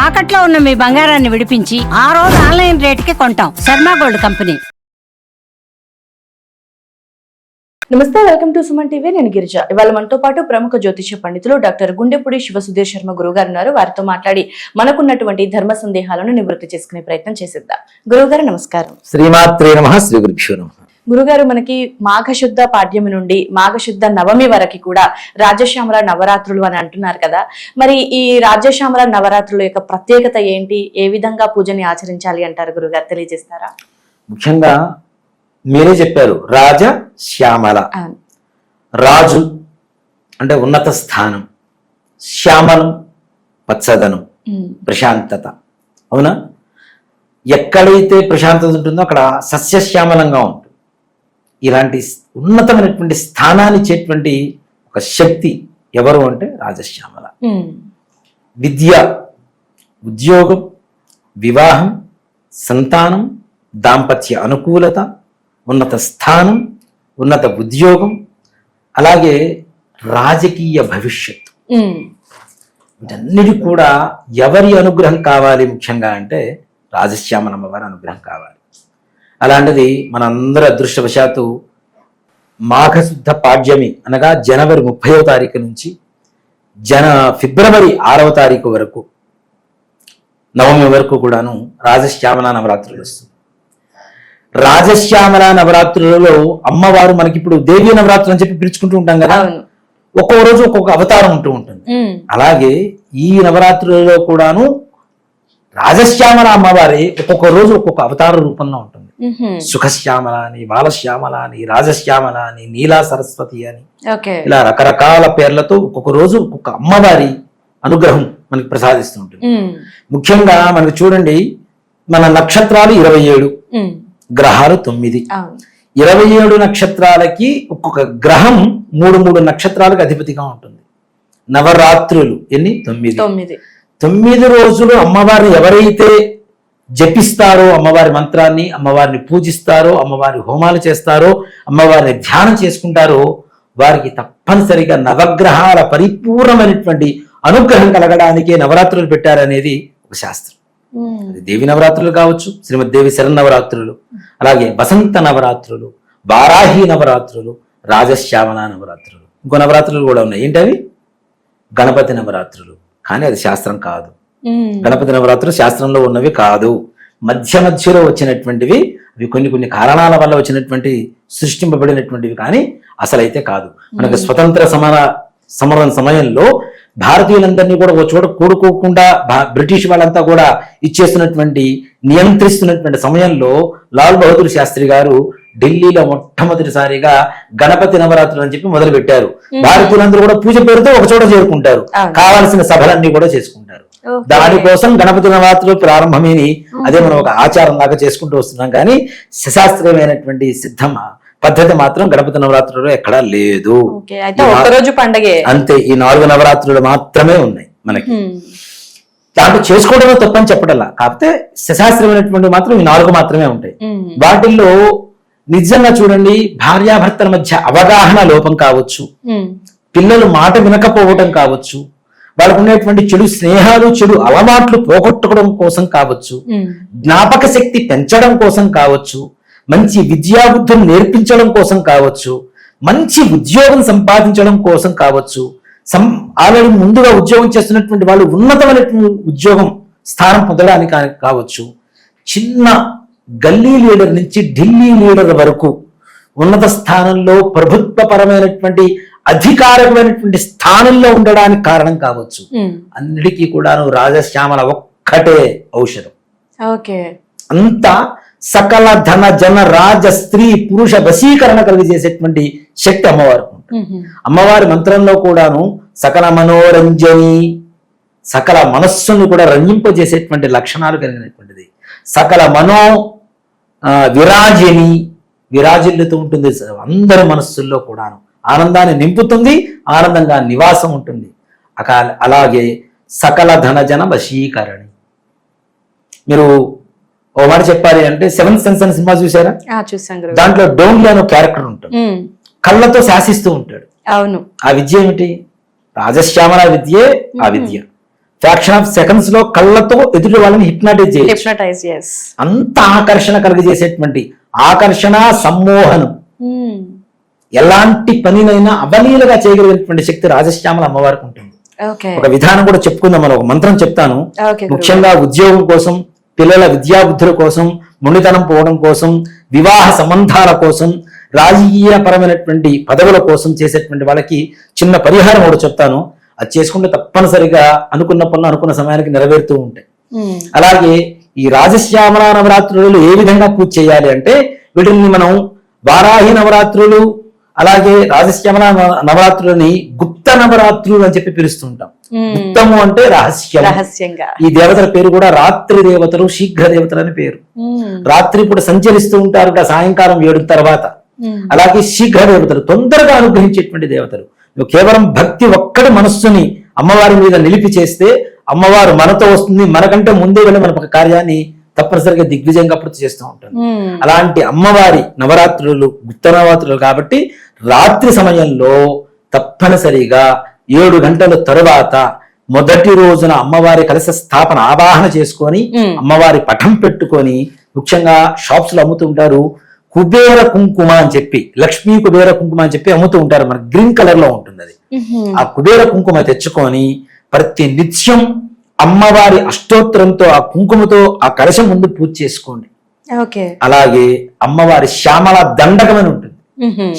తాకట్లో ఉన్న మీ బంగారాన్ని విడిపించి ఆ రోజు ఆన్లైన్ రేటుకి కొంటాం. Sharma gold company. నమస్తే, వెల్కమ్ టు సుమన్ టీవీ. నేను గిరిజ. ఇవాళ మనతో పాటు ప్రముఖ జ్యోతిష పండితులు డాక్టర్ గుండెపూడి శివసుధీర్ శర్మ గురుగారు ఉన్నారు. వారితో మాట్లాడి మనకున్నటువంటి ధర్మ సందేహాలను నివృత్తి చేసుకునే ప్రయత్నం చేసిద్దాం. గురుగారు నమస్కారం. శ్రీమాత్రే నమః. శ్రీ గురుభ్యో నమః. గురుగారు, మనకి మాఘశుద్ధ పాడ్యమి నుండి మాఘశుద్ధ నవమి వరకు కూడా రాజశ్యామల నవరాత్రులు అని అంటున్నారు కదా. మరి ఈ రాజశ్యామల నవరాత్రుల యొక్క ప్రత్యేకత ఏంటి? ఏ విధంగా పూజని ఆచరించాలి అంటారు గురుగారు, తెలియజేస్తారా? ముఖ్యంగా మీరే చెప్పారు, రాజ శ్యామల. రాజు అంటే ఉన్నత స్థానం, శ్యామలం పచ్చదనం, ప్రశాంతత. అవునా? ఎక్కడైతే ప్రశాంతత ఉంటుందో అక్కడ సస్యశ్యామలంగా ఉంటుంది. ఇలాంటి ఉన్నతమైనటువంటి స్థానాన్ని ఇచ్చేటువంటి ఒక శక్తి ఎవరు అంటే రాజశ్యామల. విద్య, ఉద్యోగం, వివాహం, సంతానం, దాంపత్య అనుకూలత, ఉన్నత స్థానం, ఉన్నత ఉద్యోగం, అలాగే రాజకీయ భవిష్యత్తు, వీటన్నిటి కూడా ఎవరి అనుగ్రహం కావాలి ముఖ్యంగా అంటే రాజశ్యామలమ్మ వారి అనుగ్రహం కావాలి. అలాంటిది మనందరి అదృష్టవశాత్తు మాఘశుద్ధ పాడ్యమి అనగా జనవరి 30వ తారీఖు నుంచి ఫిబ్రవరి 6వ తారీఖు వరకు, నవమి వరకు కూడాను రాజశ్యామల నవరాత్రులు వస్తుంది. రాజశ్యామల నవరాత్రులలో అమ్మవారు మనకి ఇప్పుడు దేవీ నవరాత్రులు అని చెప్పి పిలుచుకుంటూ ఉంటాం కదా. ఒక్కొక్క రోజు ఒక్కొక్క అవతారం ఉంటూ ఉంటుంది. అలాగే ఈ నవరాత్రులలో కూడాను రాజశ్యామల అమ్మవారి ఒక్కొక్క రోజు ఒక్కొక్క అవతార రూపంలో ఉంటుంది. సుఖశ్యామల అని, బాలశ్యామల అని, రాజశ్యామల అని, నీలా సరస్వతి అని, ఇలా రకరకాల పేర్లతో ఒక్కొక్క రోజు ఒక్కొక్క అమ్మవారి అనుగ్రహం మనకి ప్రసాదిస్తూ ఉంటుంది. ముఖ్యంగా మనకు చూడండి, మన నక్షత్రాలు 27, గ్రహాలు 9. 27 నక్షత్రాలకి ఒక్కొక్క గ్రహం 3 నక్షత్రాలకు అధిపతిగా ఉంటుంది. నవరాత్రులు ఎన్ని? 9. 9 రోజులు అమ్మవారిని ఎవరైతే జపిస్తారో, అమ్మవారి మంత్రాన్ని, అమ్మవారిని పూజిస్తారో, అమ్మవారి హోమాలు చేస్తారో, అమ్మవారిని ధ్యానం చేసుకుంటారో వారికి తప్పనిసరిగా నవగ్రహాల పరిపూర్ణమైనటువంటి అనుగ్రహం కలగడానికే నవరాత్రులు పెట్టారనేది ఒక శాస్త్రం. అది దేవి నవరాత్రులు కావచ్చు, శ్రీమద్ దేవి శరన్నవరాత్రులు, అలాగే వసంత నవరాత్రులు, వారాహి నవరాత్రులు, రాజశ్యామల నవరాత్రులు, ఇంకో నవరాత్రులు కూడా ఉన్నాయి. ఏంటవి? గణపతి నవరాత్రులు. కానీ అది శాస్త్రం కాదు. గణపతి నవరాత్రులు శాస్త్రంలో ఉన్నవి కాదు. మధ్యలో వచ్చినటువంటివి. అవి కొన్ని కారణాల వల్ల వచ్చినటువంటి సృష్టింపబడినటువంటివి, కానీ అసలైతే కాదు. మనకు స్వతంత్ర సమరం సమయంలో భారతీయులందరినీ కూడా ఒక చోట కూడుకోకుండా బ్రిటిష్ వాళ్ళంతా కూడా ఇచ్చేస్తున్నటువంటి, నియంత్రిస్తున్నటువంటి సమయంలో లాల్ బహదూర్ శాస్త్రి గారు ఢిల్లీలో మొట్టమొదటిసారిగా గణపతి నవరాత్రులు అని చెప్పి మొదలు పెట్టారు. భారతీయులందరూ కూడా పూజ పేరుతో ఒక చోట చేరుకుంటారు, కావాల్సిన సభలన్నీ కూడా చేసుకుంటారు. దానికోసం గణపతి నవరాత్రులు ప్రారంభమేని అదే మనం ఒక ఆచారం లాగా చేసుకుంటూ వస్తున్నాం. కానీ శాస్త్రీయమైనటువంటి సిద్ధం పద్ధతి మాత్రం గణపతి నవరాత్రులు ఎక్కడా లేదు. అంతే, ఈ 4 నవరాత్రులు మాత్రమే ఉన్నాయి మనకి. దాంట్లో చేసుకోవడమే తప్పని చెప్పడల్లా, కాకపోతే శాస్త్రీయమైనటువంటి మాత్రం ఈ 4 మాత్రమే ఉంటాయి. వాటిల్లో నిజంగా చూడండి, భార్యాభర్తల మధ్య అవగాహన లోపం కావచ్చు, పిల్లలు మాట వినకపోవడం కావచ్చు, వాళ్ళకు ఉండేటువంటి చెడు స్నేహాలు, చెడు అలవాట్లు పోగొట్టుకోవడం కోసం కావచ్చు, జ్ఞాపక శక్తి పెంచడం కోసం కావచ్చు, మంచి విద్యాబుద్ధులు నేర్పించడం కోసం కావచ్చు, మంచి ఉద్యోగం సంపాదించడం కోసం కావచ్చు, ఆల్రెడీ ముందుగా ఉద్యోగం చేస్తున్నటువంటి వాళ్ళు ఉన్నతమైనటువంటి ఉద్యోగం స్థానం పొందడానికి కావచ్చు, చిన్న గల్లీ లీడర్ నుంచి ఢిల్లీ లీడర్ వరకు ఉన్నత స్థానంలో ప్రభుత్వపరమైనటువంటి అధికారమైనటువంటి స్థానంలో ఉండడానికి కారణం కావచ్చు. అన్నిటికీ కూడా రాజశ్యామల ఒక్కటే ఔషధం. అంతా సకల ధన జన రాజ స్త్రీ పురుష వశీకరణ కలిగజేసేటువంటి శక్తి అమ్మవారికి ఉంటుంది. అమ్మవారి మంత్రంలో కూడాను సకల మనోరంజని, సకల మనస్సును కూడా రంజింపజేసేటువంటి లక్షణాలు కలిగినటువంటిది. సకల మనో విరాజిని, విరాజిల్లుతూ ఉంటుంది అందరి మనస్సుల్లో కూడాను. ఆనందాన్ని నింపుతుంది, ఆనందంగా నివాసం ఉంటుంది. అలాగే సకల ధనజన వశీకరణి. మీరు ఓ మాట చెప్పాలి అంటే 7th సెన్స్ అనే సినిమా చూసారా? దాంట్లో డోంగ్లీ అనే క్యారెక్టర్ ఉంటాడు, కళ్ళతో శాసిస్తూ ఉంటాడు. అవును. ఆ విద్య ఏమిటి? రాజశ్యామల విద్యే ఆ విద్య. ఫ్రాక్షన్ ఆఫ్ సెకండ్స్ లో కళ్ళతో ఎదుటి వాళ్ళని హిప్నాటైజ్ చేయొచ్చు. Hypnotise, yes. అంత ఆకర్షణ కలుగజేసేటువంటి ఆకర్షణ సమ్మోహనం, ఎలాంటి పనినైనా అవలీలగా చేయగలిగినటువంటి శక్తి రాజశ్యామల అమ్మవారికి ఉంటుంది. ఓకే. ఒక విధానం కూడా చెప్పుకుందాం, మనం ఒక మంత్రం చెప్తాను. Okay, ముఖ్యంగా ఉద్యోగం కోసం, పిల్లల విద్యాబుద్ధుల కోసం, మునితనం పోవడం కోసం, వివాహ సంబంధాల కోసం, రాజకీయ పరమైనటువంటి పదవుల కోసం చేసేటువంటి వాళ్ళకి చిన్న పరిహారం కూడా చెప్తాను. అది చేసుకుంటే తప్పనిసరిగా అనుకున్న పనులు అనుకున్న సమయానికి నెరవేరుతూ ఉంటాయి. అలాగే ఈ రాజశ్యామల నవరాత్రులు ఏ విధంగా పూజ చేయాలి అంటే, వీటిని మనం వారాహి నవరాత్రులు, అలాగే రాజశ్యామల నవరాత్రులని గుప్త నవరాత్రులు అని చెప్పి పిలుస్తుంటాం. గుప్తము అంటే రహస్యంగా. ఈ దేవతల పేరు కూడా రాత్రి దేవతలు, శీఘ్ర దేవతలు అని పేరు. రాత్రి ఇప్పుడు సంచరిస్తూ ఉంటారు సాయంకాలం 7 తర్వాత. అలాగే శీఘ్ర దేవతలు, తొందరగా అనుగ్రహించేటువంటి దేవతలు. నువ్వు కేవలం భక్తి ఒక్కడి మనస్సుని అమ్మవారి మీద నిలిపి చేస్తే అమ్మవారు మనతో వస్తుంది, మనకంటే ముందే వెళ్ళి మన ఒక కార్యాన్ని తప్పనిసరిగా దిగ్విజయంగా పూర్తి చేస్తూ ఉంటుంది. అలాంటి అమ్మవారి నవరాత్రులు గుప్త నవరాత్రులు కాబట్టి రాత్రి సమయంలో తప్పనిసరిగా 7 గంటల తరువాత మొదటి రోజున అమ్మవారి కలశ స్థాపన ఆవాహన చేసుకొని అమ్మవారి పటం పెట్టుకొని, ముఖ్యంగా షాప్స్ లో అమ్ముతూ ఉంటారు కుబేర కుంకుమ అని చెప్పి, లక్ష్మీ కుబేర కుంకుమ అని చెప్పి అమ్ముతూ ఉంటారు. మనకి గ్రీన్ కలర్ లో ఉంటుంది అది. ఆ కుబేర కుంకుమ తెచ్చుకొని ప్రతి నిత్యం అమ్మవారి అష్టోత్తరంతో ఆ కుంకుమతో ఆ కలశం ముందు పూజ చేసుకోండి. అలాగే అమ్మవారి శ్యామల దండకం అని ఉంటుంది.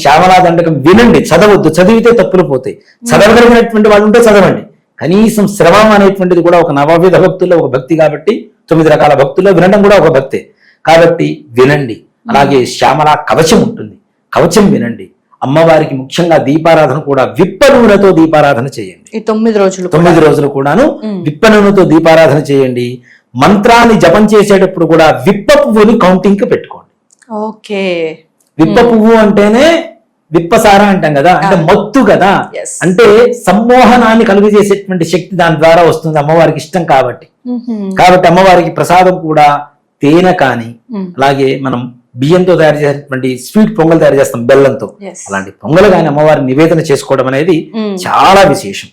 శ్యామల దండకం వినండి, చదవద్దు, చదివితే తప్పులు పోతాయి. చదవగలిగినటువంటి వాళ్ళు ఉంటే చదవండి. కనీసం శ్రవణం అనేటువంటిది కూడా ఒక నవవిధ భక్తుల్లో ఒక భక్తి కాబట్టి, 9 రకాల భక్తుల్లో వినడం కూడా ఒక భక్తే కాబట్టి వినండి. అలాగే శ్యామల కవచం ఉంటుంది, కవచం వినండి. అమ్మవారికి ముఖ్యంగా దీపారాధన కూడా విప్ప నూనెతో దీపారాధన చేయండి. 9 రోజులు కూడాను విప్ప నూనెతో దీపారాధన చేయండి. మంత్రాన్ని జపం చేసేటప్పుడు కూడా విప్ప పువ్వుని కౌంటింగ్ కి పెట్టుకోండి. ఓకే. విప్ప పువ్వు అంటేనే విప్పసార అంటాం కదా, అంటే మత్తు కదా, అంటే సమ్మోహనాన్ని కలుగజేసేటువంటి శక్తి దాని ద్వారా వస్తుంది అమ్మవారికి ఇష్టం కాబట్టి. అమ్మవారికి ప్రసాదం కూడా తేనె కానీ, అలాగే మనం బియ్యంతో తయారు చేసేటువంటి స్వీట్ పొంగల్ తయారు చేస్తాం బెల్లంతో, అలాంటి పొంగల్ కానీ అమ్మవారిని నివేదన చేసుకోవడం అనేది చాలా విశేషం.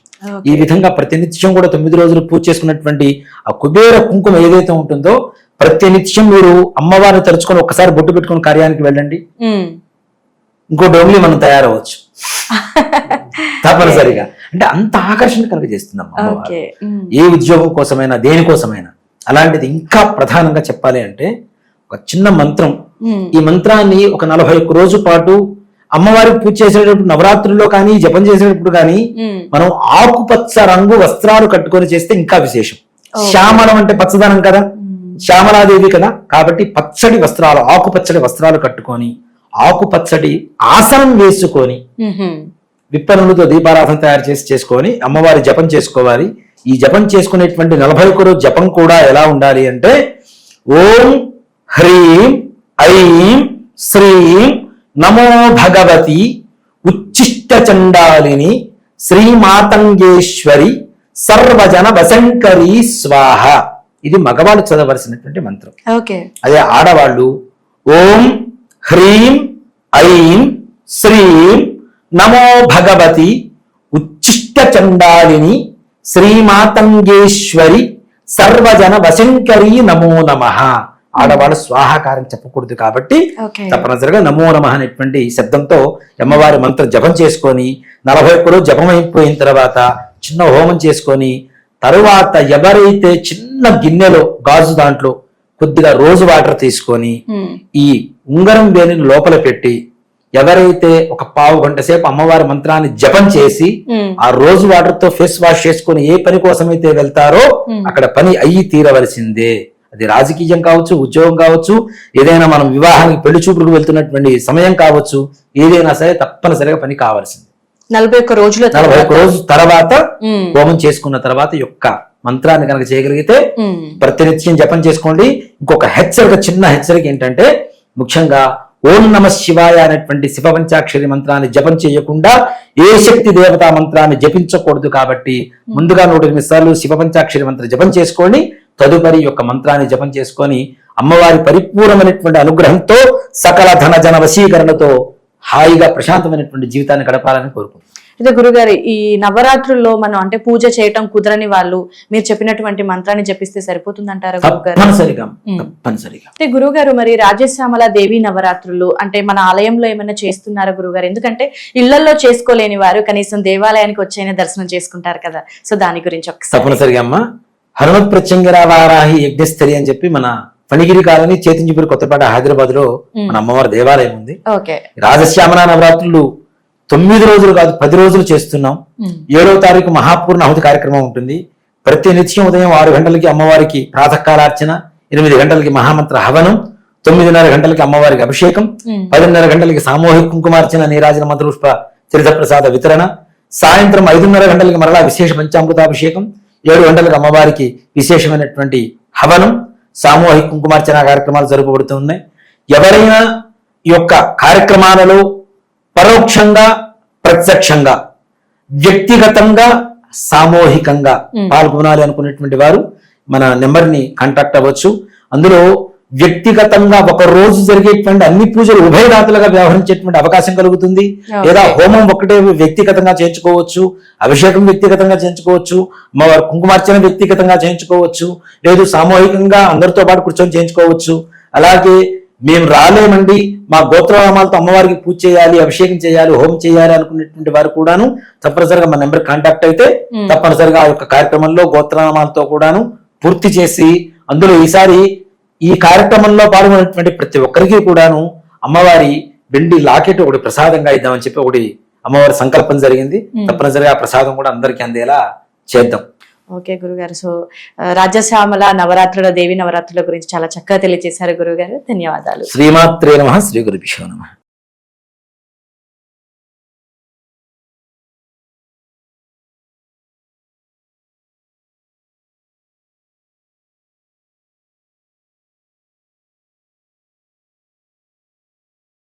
ఈ విధంగా ప్రతినిత్యం కూడా 9 రోజులు పూజ చేసుకున్నటువంటి ఆ కుబేర కుంకుమ ఏదైతే ఉంటుందో ప్రతినిత్యం మీరు అమ్మవారిని తలుచుకొని ఒక్కసారి బొట్టు పెట్టుకుని కార్యానికి వెళ్ళండి. ఇంకో డోమ్లీ మనం తయారవచ్చు తప్పనిసరిగా. అంటే అంత ఆకర్షణ కలుగజేస్తుంది అమ్మవారు, ఏ ఉద్యోగం కోసమైనా దేనికోసమైనా. అలాంటిది ఇంకా ప్రధానంగా చెప్పాలి అంటే ఒక చిన్న మంత్రం. ఈ మంత్రాన్ని ఒక 41 రోజు పాటు అమ్మవారికి పూజ చేసేటప్పుడు, నవరాత్రుల్లో కానీ జపం చేసేటప్పుడు కానీ మనం ఆకుపచ్చ రంగు వస్త్రాలు కట్టుకొని చేస్తే ఇంకా విశేషం. శ్యామలం అంటే పచ్చదనం కదా, శ్యామలాదేవి కదా, కాబట్టి పచ్చడి వస్త్రాలు, ఆకుపచ్చడి వస్త్రాలు కట్టుకొని ఆకుపచ్చడి ఆసనం వేసుకొని విప్పనులతో దీపారాధన తయారు చేసుకొని అమ్మవారి జపం చేసుకోవాలి. ఈ జపం చేసుకునేటువంటి 41 రోజు జపం కూడా ఎలా ఉండాలి అంటే, ఓం హ్రీం ఐం శ్రీం నమో భగవతి ఉచ్చిష్ట చండాలిని శ్రీమాతంగేశ్వరి సర్వజన వశంకరి స్వాహ. ఇది మగవాళ్ళు చదవలసినటువంటి మంత్రం. అదే ఆడవాళ్ళు ఓం హ్రీం ఐం శ్రీం నమో భగవతి ఉచ్చిష్ట చండాలిని శ్రీమాతంగేశ్వరి సర్వజన వశంకరి నమో నమః. ఆడవాళ్ళు స్వాహాకారం చెప్పకూడదు కాబట్టి తప్పనిసరిగా నమో నమః అనేటువంటి శబ్దంతో అమ్మవారి మంత్రం జపం చేసుకొని 41 రోజు జపం అయిపోయిన తర్వాత చిన్న హోమం చేసుకొని తరువాత ఎవరైతే చిన్న గిన్నెలో గాజు దాంట్లో కొద్దిగా రోజు వాటర్ తీసుకొని ఈ ఉంగరం వేణిని లోపల పెట్టి ఎవరైతే ఒక పావు గంట సేపు అమ్మవారి మంత్రాన్ని జపం చేసి ఆ రోజు వాటర్ తో ఫేస్ వాష్ చేసుకుని ఏ పని కోసమైతే వెళ్తారో అక్కడ పని అయ్యి తీరవలసిందే. అది రాజకీయం కావచ్చు, ఉద్యోగం కావచ్చు, ఏదైనా మనం వివాహానికి పెళ్లి చూపులకు వెళ్తున్నటువంటి సమయం కావచ్చు, ఏదైనా సరే తప్పనిసరిగా పని కావాల్సింది. 41 రోజు తర్వాత హోమం చేసుకున్న తర్వాత యొక్క మంత్రాన్ని కనుక చేయగలిగితే ప్రతినిత్యం జపం చేసుకోండి. ఇంకొక హెచ్చరిక, చిన్న హెచ్చరిక ఏంటంటే, ముఖ్యంగా ఓం నమ శివాయ అనేటువంటి శివ పంచాక్షరి మంత్రాన్ని జపం చేయకుండా ఏ శక్తి దేవతా మంత్రాన్ని జపించకూడదు. కాబట్టి ముందుగా 108 సార్లు శివ పంచాక్షరి మంత్రం జపం చేసుకోండి. తదుపరి యొక్క మంత్రాన్ని జపం చేసుకొని అమ్మవారి పరిపూర్ణమైనటువంటి అనుగ్రహంతో సకల ధన జన వశీకరణతో హాయిగా ప్రశాంతమైనటువంటి జీవితాన్ని గడపాలని కోరుకుంటున్నాను. అయితే గురుగారు ఈ నవరాత్రుల్లో మనం అంటే పూజ చేయటం కుదరని వాళ్ళు మీరు చెప్పినటువంటి మంత్రాన్ని జపిస్తే సరిపోతుందంటారా గురుగారు? తప్పనిసరిగా. అయితే గురుగారు మరి రాజశ్యామల దేవి నవరాత్రులు అంటే మన ఆలయంలో ఏమైనా చేస్తున్నారా గురుగారు? ఎందుకంటే ఇళ్లలో చేసుకోలేని వారు కనీసం దేవాలయానికి వచ్చైనా దర్శనం చేసుకుంటారు కదా, సో దాని గురించి ఒకసారి. తప్పనిసరిగా అమ్మ. హనుమత్ ప్రత్యంగిర వారాహి యజ్ఞస్థలి అని చెప్పి మన ఫణిగిరి కాలనీ చేతించిపూరి కొత్తపేట హైదరాబాద్ లో మన అమ్మవారి దేవాలయం ఉంది. ఓకే. రాజశ్యామల నవరాత్రులు 9 రోజులు కాదు 10 రోజులు చేస్తున్నాం. 7వ తారీఖు మహాపూర్ణాహుతి కార్యక్రమం ఉంటుంది. ప్రతి నిత్యం ఉదయం 6 గంటలకి అమ్మవారికి ప్రాతకాలార్చన, 8 గంటలకి మహామంత్ర హవనం, 9:30 గంటలకి అమ్మవారికి అభిషేకం, 10:30 గంటలకి సామూహిక కుంకుమార్చన, నీరాజన మంత్రపుష్ప తీర్థ ప్రసాద వితరణ, సాయంత్రం 5:30 గంటలకి మరలా విశేష పంచామృతాభిషేకం, 7 గంటలకు అమ్మవారికి విశేషమైనటువంటి హవనం, సామూహిక కుంకుమార్చన కార్యక్రమాలు జరుపబడుతున్నాయి. ఎవరైనా ఈ యొక్క కార్యక్రమాలలో పరోక్షంగా, ప్రత్యక్షంగా, వ్యక్తిగతంగా, సామూహికంగా పాల్గొనాలి అనుకునేటువంటి వారు మన నెంబర్ని కాంటాక్ట్ అవ్వచ్చు. అందులో వ్యక్తిగతంగా ఒక రోజు జరిగేటువంటి అన్ని పూజలు ఉభయదాతలుగా వ్యవహరించేటువంటి అవకాశం కలుగుతుంది. లేదా హోమం ఒక్కటే వ్యక్తిగతంగా చేయించుకోవచ్చు, అభిషేకం వ్యక్తిగతంగా చేయించుకోవచ్చు, అమ్మవారి కుంకుమార్చన వ్యక్తిగతంగా చేయించుకోవచ్చు, లేదు సామూహికంగా అందరితో పాటు కూర్చొని చేయించుకోవచ్చు. అలాగే మేము రాలేమండి, మా గోత్రనామాలతో అమ్మవారికి పూజ చేయాలి, అభిషేకం చేయాలి, హోమం చేయాలి అనుకునేటువంటి వారు కూడాను తప్పనిసరిగా మా నెంబర్ కాంటాక్ట్ అయితే తప్పనిసరిగా ఆ యొక్క కార్యక్రమంలో గోత్రనామాలతో కూడాను పూర్తి చేసి, అందులో ఈసారి ఈ కార్యక్రమంలో పాల్గొనేటువంటి ప్రతి ఒక్కరికి కూడాను అమ్మవారి వెండి లాకెట్ ఒకటి ప్రసాదంగా ఇద్దామని చెప్పి ఒకటి అమ్మవారి సంకల్పం జరిగింది. తప్పనిసరిగా ఆ ప్రసాదం కూడా అందరికీ అందేలా చేద్దాం. ఓకే గురుగారు. సో రాజశ్యామల నవరాత్రుల దేవి నవరాత్రుల గురించి చాలా చక్కగా తెలియజేశారు గురుగారు. ధన్యవాదాలు. శ్రీమాత్రే నమః. శ్రీ గురుభ్యో నమః.